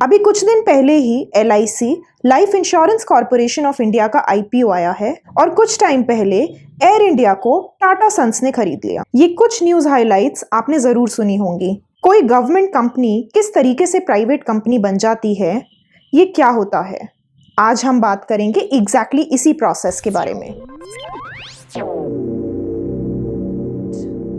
अभी कुछ दिन पहले ही LIC life insurance corporation of India का IPO आया है और कुछ टाइम पहले एयर इंडिया को टाटा सन्स ने खरीद लिया। ये कुछ न्यूज हाइलाइट्स आपने जरूर सुनी होंगी। कोई गवर्नमेंट कंपनी किस तरीके से प्राइवेट कंपनी बन जाती है, ये क्या होता है, आज हम बात करेंगे एग्जैक्टली इसी प्रोसेस के बारे में।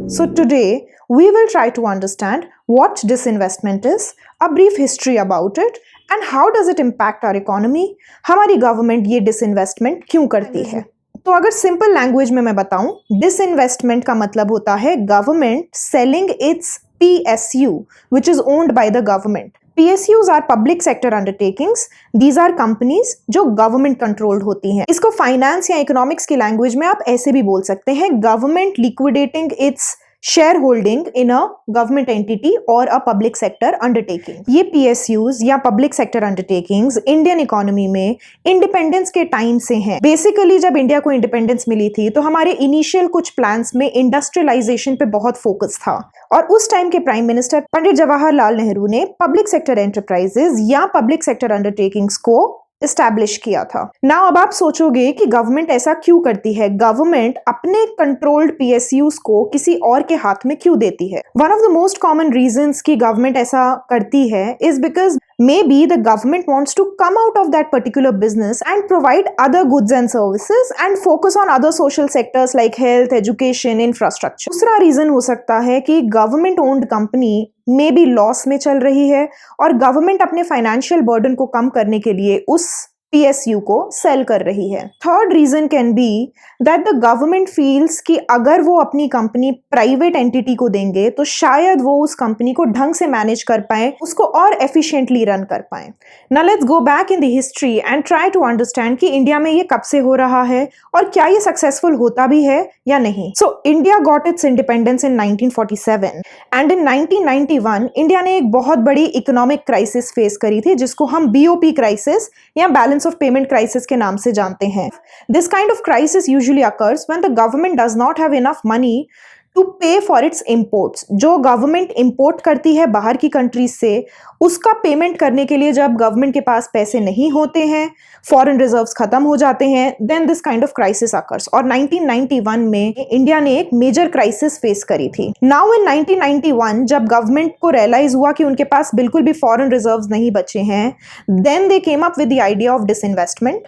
So today we will try to understand what disinvestment is, a brief history about it and how does it impact our economy। हमारी गवर्नमेंट ये डिसइन्वेस्टमेंट क्यों करती है। तो अगर सिंपल लैंग्वेज में मैं बताऊं, डिसइन्वेस्टमेंट का मतलब होता है government selling it's PSU which is owned by the government। PSUs are public sector undertakings। These are companies जो गवर्नमेंट कंट्रोल्ड होती हैं। इसको फाइनेंस या इकोनॉमिक्स की लैंग्वेज में आप ऐसे भी बोल सकते हैं, government liquidating its share holding in a government entity और अ पब्लिक सेक्टर अंडरटेकिंग। ये PSUs या public sector undertakings Indian economy में इंडिपेंडेंस के टाइम से हैं। बेसिकली जब इंडिया को इंडिपेंडेंस मिली थी तो हमारे इनिशियल कुछ प्लान्स में इंडस्ट्रियलाइजेशन पे बहुत फोकस था और उस टाइम के प्राइम मिनिस्टर पंडित जवाहरलाल नेहरू ने पब्लिक सेक्टर एंटरप्राइजेज या पब्लिक सेक्टर अंडरटेकिंग्स को इस्टेब्लिश किया था। नाउ अब आप सोचोगे कि गवर्नमेंट ऐसा क्यों करती है, गवर्नमेंट अपने कंट्रोल्ड PSUs को किसी और के हाथ में क्यों देती है। One of the most common reasons कि गवर्नमेंट ऐसा करती है is because maybe the government wants to come out of that particular business and provide other goods and services and focus on other social sectors like health, education, infrastructure। दूसरा reason हो सकता है कि government owned company may be loss में चल रही है और गवर्नमेंट अपने फाइनेंशियल बर्डन को कम करने के लिए उस PSU को सेल कर रही है। Third reason can be that the government feels कि अगर वो अपनी कंपनी प्राइवेट एंटिटी को देंगे तो शायद वो उस कंपनी को ढंग से मैनेज कर पाए, उसको और एफिशिएंटली रन कर पाए। Now let's go back in the history and try to understand कि इंडिया में ये कब से हो रहा है और क्या ये सक्सेसफुल होता भी है या नहीं। So India got its independence in 1947 and in 1991 India ने एक बहुत बड़ी इकोनॉमिक क्राइसिस फेस करी थी जिसको हम BOP क्राइसिस या बैलेंस ऑफ पेमेंट क्राइसिस के नाम से जानते हैं। This kind of crisis usually occurs when the government does not have enough money to pay for its imports. जो गवर्नमेंट इंपोर्ट करती है बाहर की कंट्रीज से, उसका पेमेंट करने के लिए जब गवर्नमेंट के पास पैसे नहीं होते हैं, फॉरेन रिजर्व्स खत्म हो जाते हैं, then this kind of crisis occurs. और 1991 में इंडिया ने एक मेजर क्राइसिस फेस करी थी। नाउ इन 1991 जब गवर्नमेंट को रियलाइज हुआ कि उनके पास बिल्कुल भी फॉरेन रिजर्व्स नहीं बचे हैं, then they came up with the idea of disinvestment.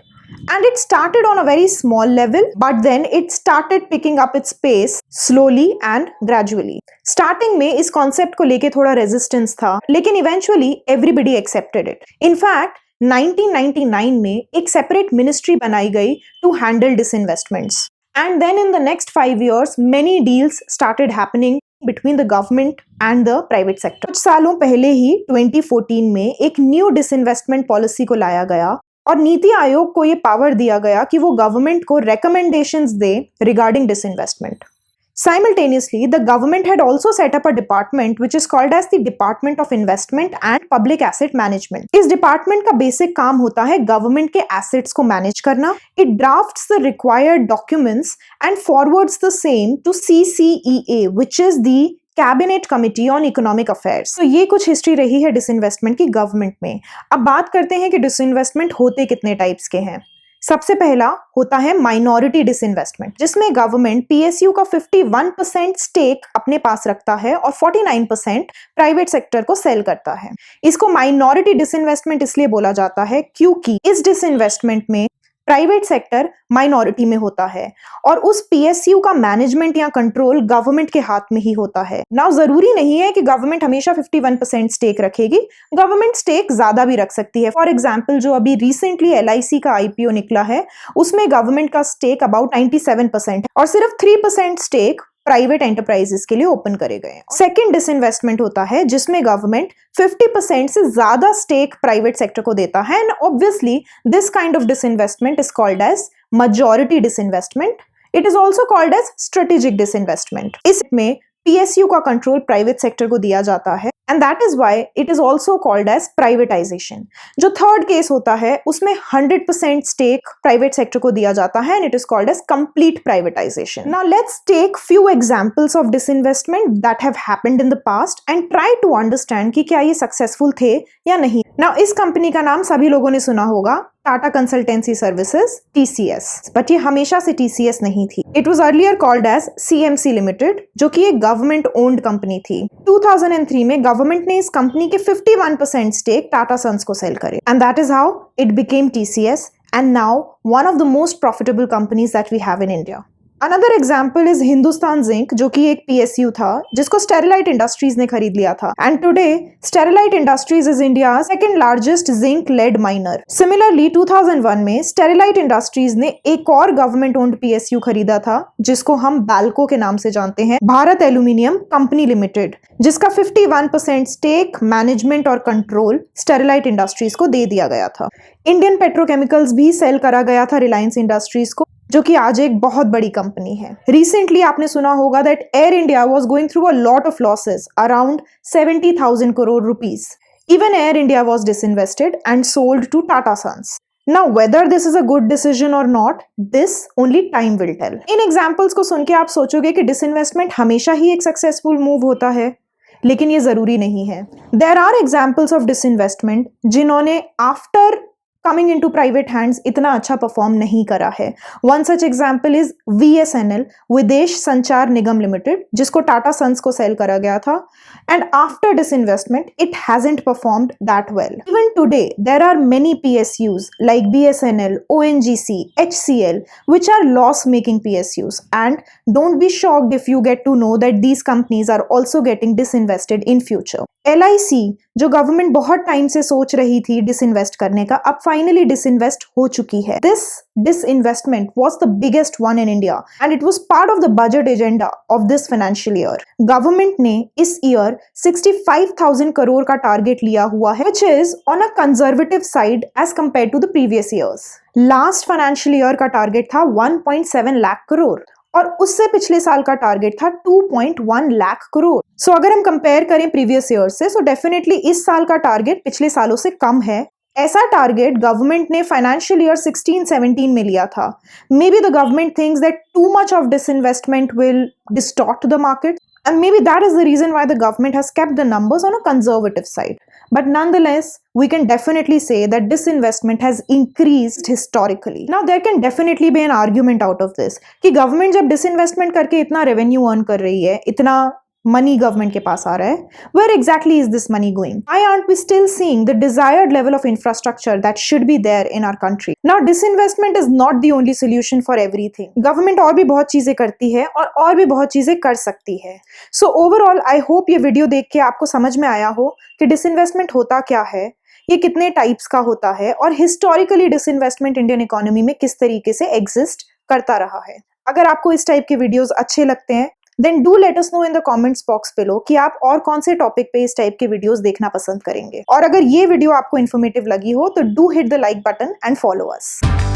And it started on a very small level, but then it started picking up its pace slowly and gradually। Starting में इस concept को लेके थोड़ा resistance था, लेकिन eventually everybody accepted it। In fact, 1999 में एक separate ministry बनाई गई to handle disinvestments। And then in the next 5 years, many deals started happening between the government and the private sector। कुछ सालों पहले ही 2014 में एक न्यू डिसइन्वेस्टमेंट पॉलिसी को लाया गया और नीति आयोग को ये पावर दिया गया कि वो गवर्नमेंट को recommendations they regarding disinvestment। Simultaneously, the government had also set up a department which is called as the Department of Investment and Public Asset Management। इस डिपार्टमेंट का बेसिक काम होता है गवर्नमेंट के एसेट्स को मैनेज करना। It drafts the required documents and forwards the same to CCEA, which is the cabinet committee on economic affairs. तो ये कुछ हिस्ट्री रही है डिसइन्वेस्टमेंट की गवर्नमेंट में। अब बात करते हैं कि डिसइन्वेस्टमेंट होते कितने टाइप्स के हैं। सबसे पहला होता है माइनॉरिटी डिसइन्वेस्टमेंट, जिसमें गवर्नमेंट PSU का 51% स्टेक अपने पास रखता है और 49% प्राइवेट सेक्टर को सेल करता है। इसको माइनॉरिटी डिसइन्वेस्टमेंट इसलिए बोला जाता है क्योंकि इस डिसइन्वेस्टमेंट में प्राइवेट सेक्टर माइनॉरिटी में होता है और उस PSU का मैनेजमेंट या कंट्रोल गवर्नमेंट के हाथ में ही होता है। नाउ जरूरी नहीं है कि गवर्नमेंट हमेशा 51% स्टेक रखेगी, गवर्नमेंट स्टेक ज्यादा भी रख सकती है। फॉर एग्जांपल जो अभी रिसेंटली LIC का IPO निकला है, उसमें गवर्नमेंट का स्टेक अबाउट 97% और सिर्फ 3% स्टेक प्राइवेट एंटरप्राइजेस के लिए ओपन करे गए। सेकंड डिसइन्वेस्टमेंट होता है जिसमें गवर्नमेंट 50% से ज्यादा स्टेक प्राइवेट सेक्टर को देता है and obviously this kind of disinvestment is called as majority disinvestment। It is also called as strategic disinvestment। इसमें PSU का कंट्रोल प्राइवेट सेक्टर को दिया जाता है and that is why it is also called as privatization. जो third case होता है उसमें 100% stake private sector को दिया जाता है and it is called as complete privatization. Now let's take few examples of disinvestment that have happened in the past and try to understand कि क्या ये successful थे या नहीं. Now इस कंपनी का नाम सभी लोगों ने सुना होगा, Tata consultancy services, TCS, but ये हमेशा से TCS नहीं थी. It was earlier called as CMC limited, जो कि एक गवर्नमेंट ओन्ड कंपनी थी. 2003 में गवर्नमेंट ने इस कंपनी के 51% स्टेक टाटा सन्स को सेल करे and that is how it became TCS and now one of the most profitable companies that we have in India. Another example is Hindustan Zinc, जो कि एक PSU था जिसको Sterlite Industries ने खरीद लिया था. And today, Sterlite Industries is India's second largest zinc lead miner. Similarly, 2001 में Sterlite Industries ने एक और government owned PSU खरीदा था जिसको हम BALCO के नाम से जानते हैं, भारत एल्यूमिनियम कंपनी लिमिटेड, जिसका 51% स्टेक, मैनेजमेंट और कंट्रोल Sterlite Industries को दे दिया गया था. इंडियन पेट्रोकेमिकल्स भी सेल करा गया था रिलायंस इंडस्ट्रीज को, जो कि आज एक बहुत बड़ी कंपनी है. रिसेंटली आपने सुना होगा that air India was going through a lot of losses, around 70,000 crore rupees. Even Air India was disinvested and sold to Tata Sons. Now, whether this is a good decision or not, this only time will tell. In examples को सुन के आप सोचोगे कि disinvestment हमेशा ही एक successful move होता है, लेकिन ये जरूरी नहीं है. There are examples of disinvestment जिन्होंने after coming into private hands इतना अच्छा परफॉर्म नहीं करा है. One such example is VSNL, विदेश संचार निगम लिमिटेड, जिसको टाटा सन्स को सेल करा गया था, and after disinvestment it hasn't performed that well. Even today there are many PSUs like BSNL, ONGC, HCL which are loss making PSUs, and don't be shocked if you get to know that these companies are also getting disinvested in future. LIC, जो government बहुत time से सोच रही थी disinvest करने का, अब finally disinvest हो चुकी है. This disinvestment was the biggest one in India and it was part of the budget agenda of this financial year. Government ने इस ईयर 65,000 crore का टारगेट लिया हुआ है, which is on a conservative side as compared to the previous years. Last financial year का target था 1.7 लाख करोड़ और उससे पिछले साल का टारगेट था 2.1 लाख करोड़. सो अगर हम कंपेयर करें प्रीवियस ईयर से, सो डेफिनेटली इस साल का टारगेट पिछले सालों से कम है. ऐसा टारगेट गवर्नमेंट ने फाइनेंशियल ईयर 16-17 में लिया था. May be the government thinks that too much of disinvestment will distort the market and maybe that is the reason why the government has kept the numbers on a conservative side. But nonetheless, we can definitely say that disinvestment has increased historically. Now there can definitely be an argument out of this कि government जब disinvestment करके इतना revenue earn कर रही है, इतना money government के पास आ रहा है, where exactly is this money going? Why aren't we still seeing the desired level of infrastructure that should be there in our country? Now disinvestment is not the only solution for everything. Government और भी बहुत चीजें करती है और भी बहुत चीजें कर सकती है. So overall, I hope ये वीडियो देख के आपको समझ में आया हो कि disinvestment होता क्या है, ये कितने टाइप्स का होता है और हिस्टोरिकली डिसइन्वेस्टमेंट इंडियन इकोनॉमी में किस तरीके से एग्जिस्ट करता रहा है. अगर आपको इस टाइप के वीडियोस अच्छे लगते हैं, then do let us know in the comments box below कि आप और कौन से टॉपिक पे इस टाइप के वीडियोस देखना पसंद करेंगे. और अगर ये वीडियो आपको इन्फॉर्मेटिव लगी हो तो do hit the like button and follow us.